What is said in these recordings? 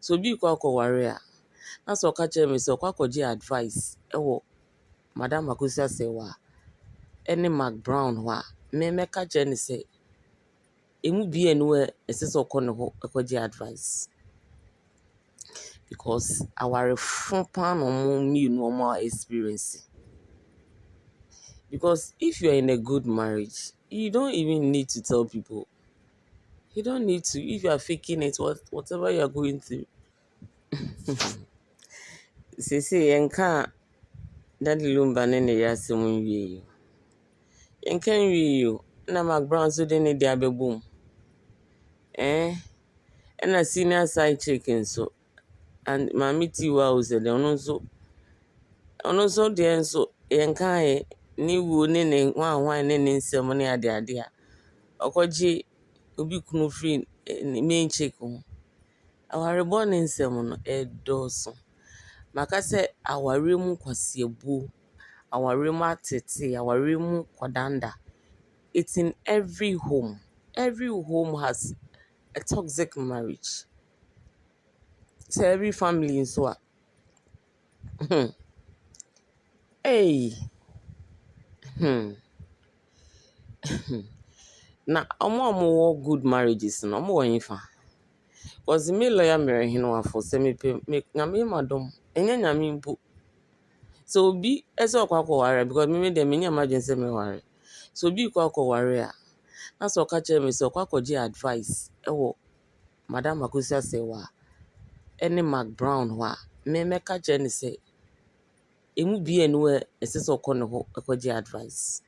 So bi kwa warrior. Na so ka chere me so kwa koje advice ewo Madam Makosia Sewa ene Mark Brown ho a me ka chere ne say emu bi enu ese so ko ne ho koje advice because our fun pan on me no more experience. Because if you are in a good marriage, you don't even need to tell people. You don't need to. If you are faking it, whatever you are going through. Say, Yanka, Daddy Lumba, and the Yasim, you. Yanka, you. Na Mark Brown, so then the boom. Eh? And a senior side chicken, so. And Mammy Tiwa was said, also, the so Yanka, ni wu ne one ne nsɛm ne ade a ɔkɔgye obi kunu free main chick ho awarebɔ ne nsɛm no ɛdɔɔso maka sɛ aware mu kwasiabuo aware mu atete aware mu kɔdanda it's in every home has a toxic marriage so every family nso a hey na ɔmo wɔ good marriages no ɔmo wɔ nyifa cause me lawyer mere hino afo sɛ me nyame madom enye nyame mpo so obi ɛsɛ ɔkɔ akɔware because me dem me nyama dwen sɛ me ware so obi kɔ akɔware a na sɛ ɔka kyerɛ me sɛ ɔkɔ akɔgye advice ɛwɔ Madam Makosia Sewa ɛne Mark Brown ho a me ka kyerɛ ne sɛ emu bi enu ɛsɛ sɛ ɔkɔ ne ho akɔgye advice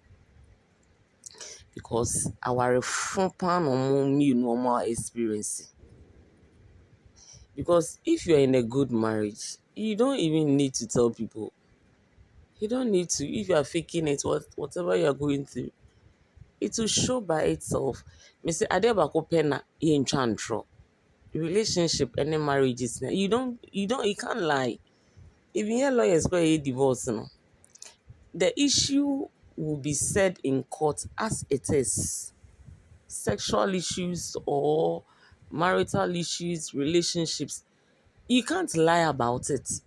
because our fun pan on me no more experience. Because if you are in a good marriage, you don't even need to tell people. You don't need to. If you are faking it, whatever you are going through, it will show by itself. Me say, Adeba pena in chantro. Relationship, any marriages, you can't lie. Even your lawyers go a divorce, no. The issue will be said in court as it is. Sexual issues or marital issues, relationships. You can't lie about it.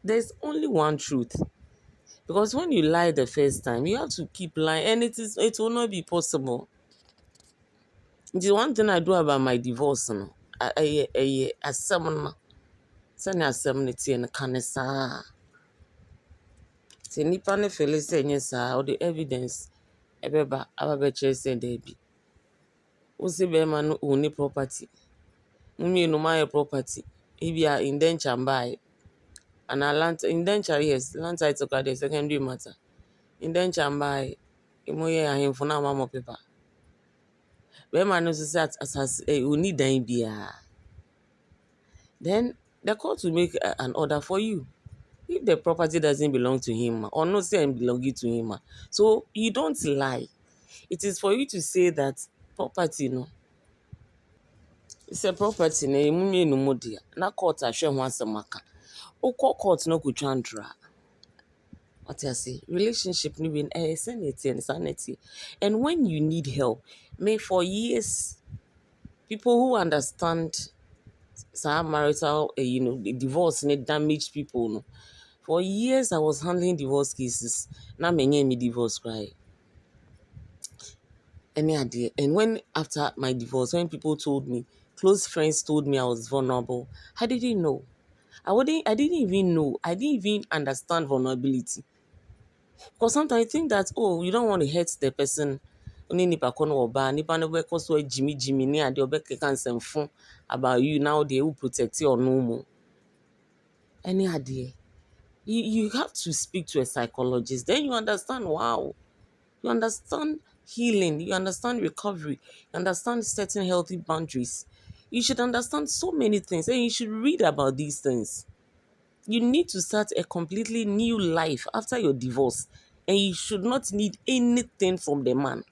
There's only one truth. Because when you lie the first time, you have to keep lying, and it will not be possible. The one thing I do about my divorce, no, I asem niti and kanesa. Se nipa ne fele se nye sa, or the evidence, ebeba ababeche se debi. Ose be man uni property. Mumi no my property. Ibia indenture buy. And a land indenture, yes, land title card, the secondary matter. Indenture buy. Imoye ahemfo mama paper. Bema no say as uni dan bia. Then the court will make an order for you. If the property doesn't belong to him or not say belonging to him, so you don't lie. It is for you to say that property no. It's a property na emu no modia. Na court ahwe ho asemaka. Ukọ court no kutwandra. What I say, relationship ni win sanity and sanity. And when you need help, may for years, people who understand some marital, divorce and damaged people. No. For years, I was handling divorce cases. Now, me divorce cry. Any idea? And when after my divorce, when people told me, close friends told me I was vulnerable, I didn't know. I didn't even know. I didn't even understand vulnerability. Because sometimes I think that, oh, you don't want to hurt the person. Only nipa kono oba, nipa no be so Jimmy ni ade obeke kan semfo about you now they will protect you or no more. Any idea? You have to speak to a psychologist. Then you understand, wow. You understand healing. You understand recovery. You understand setting healthy boundaries. You should understand so many things. And you should read about these things. You need to start a completely new life after your divorce. And you should not need anything from the man.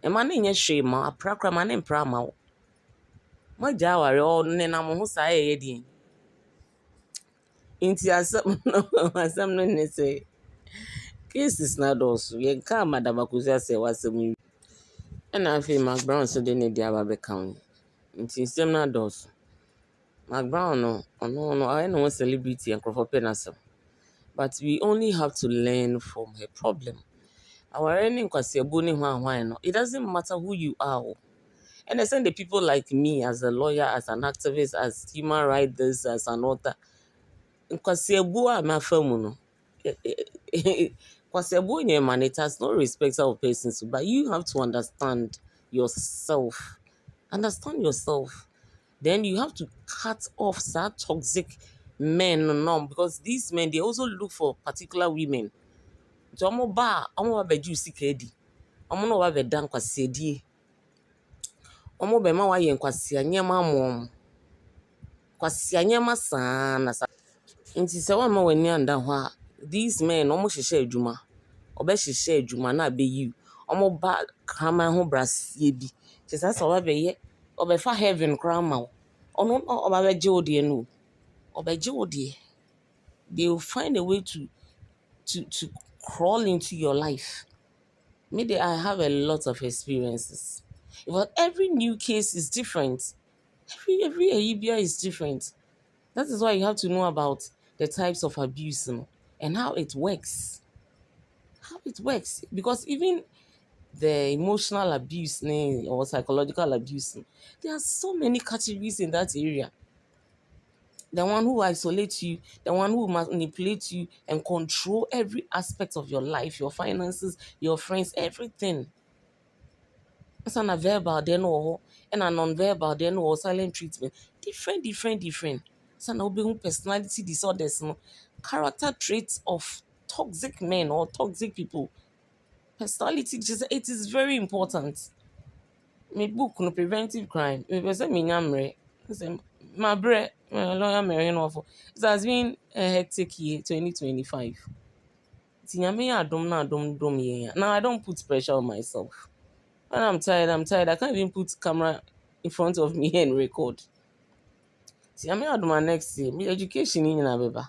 A man in your shame, a prakra man in prama. My jawari or nena mo sa e Inti asam no ne say cases na also ye ka Madam Makosia Sewa asem and I feel Mark Brown so they need the aba be count. Inti sem na also Mark Brown no, I know celebrity and Crawford Penasel. But we only have to learn from her problem. Our earning no. It doesn't matter who you are. Oh. And I send the people like me as a lawyer, as an activist, as human rights, this, as an author. Kwasiabu a mafamu no. Kwasiabu man, it has no respect of persons, but you have to understand yourself. Understand yourself. Then you have to cut off that toxic men no, because these men they also look for particular women. So omo ba ju sika di. Omo no wa be dan kwasiadie. Omo be ma wa ye kwasia nyema mom. Kwasia nyema saa na sa. Nti se wa ma wani anda ho a these men omo hyehyɛ adwuma. Obe hyehyɛ adwuma na be yi. Omo ba kraman ho brasie bi. Ti sa wa be ye obe fa heaven krama wo. Ono oba be je odie no. Obe je odie. They will find a way to crawl into your life. Maybe I have a lot of experiences. But every new case is different. Every Arabia is different. That is why you have to know about the types of abuse and how it works. How it works. Because even the emotional abuse or psychological abuse, there are so many categories in that area. The one who isolates you, the one who manipulates you and control every aspect of your life, your finances, your friends, everything. It's a verbal, then or and a non-verbal, then or silent treatment. Different. So now being personality disorders, no, character traits of toxic men or toxic people. Personality, it is very important. My book no preventive crime. Me person me nyamre. Say my bre lawyer Mary no for. It has been a hectic year 2025. Ti nyame adom na adom dom ye. Now I don't put pressure on myself. When I'm tired, I'm tired. I can't even put camera in front of me and record. Ti nyame adom next year. Me education in na beba.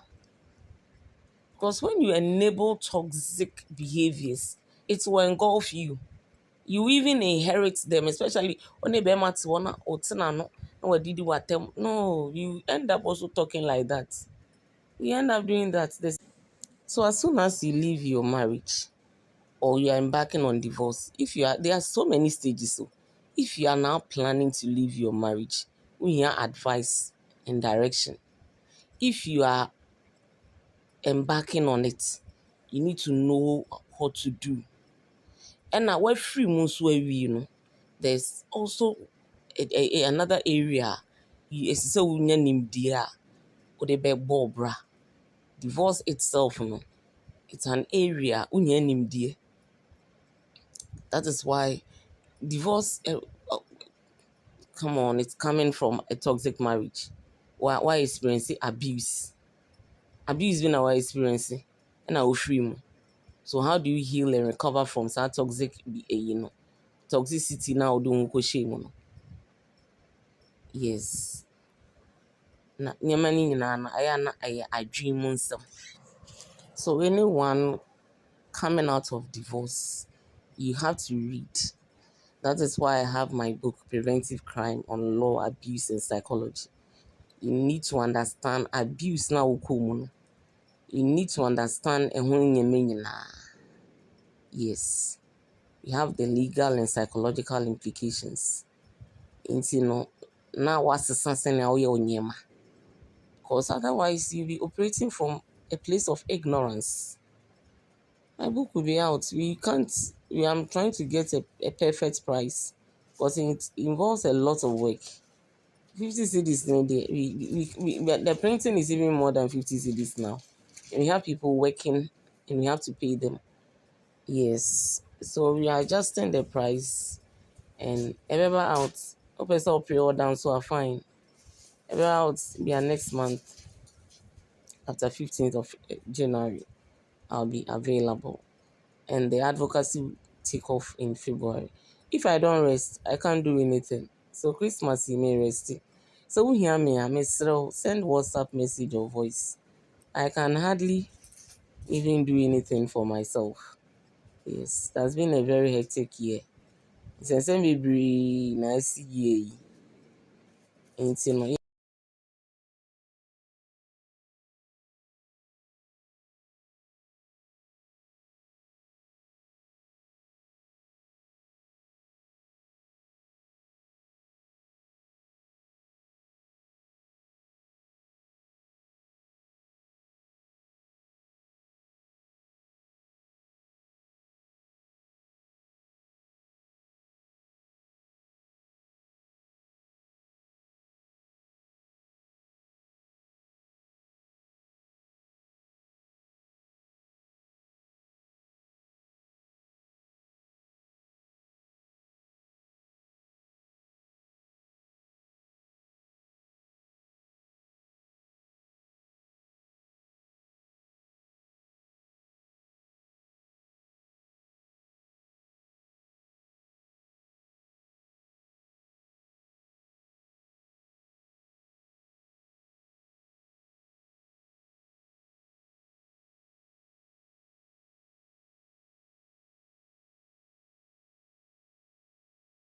Because when you enable toxic behaviors, it will engulf you. You even inherit them, especially when they be matsiwana or tinano, no did what them. No, you end up also talking like that. You end up doing that. So as soon as you leave your marriage or you are embarking on divorce, if you are there are so many stages. So if you are now planning to leave your marriage, we hear advice and direction. If you are embarking on it, you need to know what to do. And now we're free most where there's also another area. It's so nimdia or the bobra. Divorce itself, it's an area nimdia. That is why divorce. Come on, it's coming from a toxic marriage. Why experiencing abuse? Abuse been our experience, and our free. So how do you heal and recover from that toxic, toxicity now? Don't go shame. Yes. Na nneɛma no nyinaa no ɛyɛ na ɛyɛ adwene mu nsɛm. So anyone coming out of divorce, you have to read. That is why I have my book, Preventive Crime on Law, Abuse and Psychology. You need to understand abuse na wokɔ mu no. You need to understand ɛho nneɛma nyinaa. Yes. You have the legal and psychological implications. Nti no, na wasesa sɛnea woyɛ wo nneɛma. Because otherwise you'll be operating from a place of ignorance. My book will be out. I'm trying to get a perfect price because it involves a lot of work. 50 CDs no day. The printing is even more than 50 CDs now. And we have people working and we have to pay them. Yes. So we are adjusting the price and ever out. Open so pre-order so are fine. Ever out be next month. After 15th of January, I'll be available. And the advocacy will take off in February. If I don't rest, I can't do anything. So Christmas, you may rest. So we hear me, I may send WhatsApp message or voice. I can hardly even do anything for myself. Yes, that's been a very hectic year. Since maybe nice year.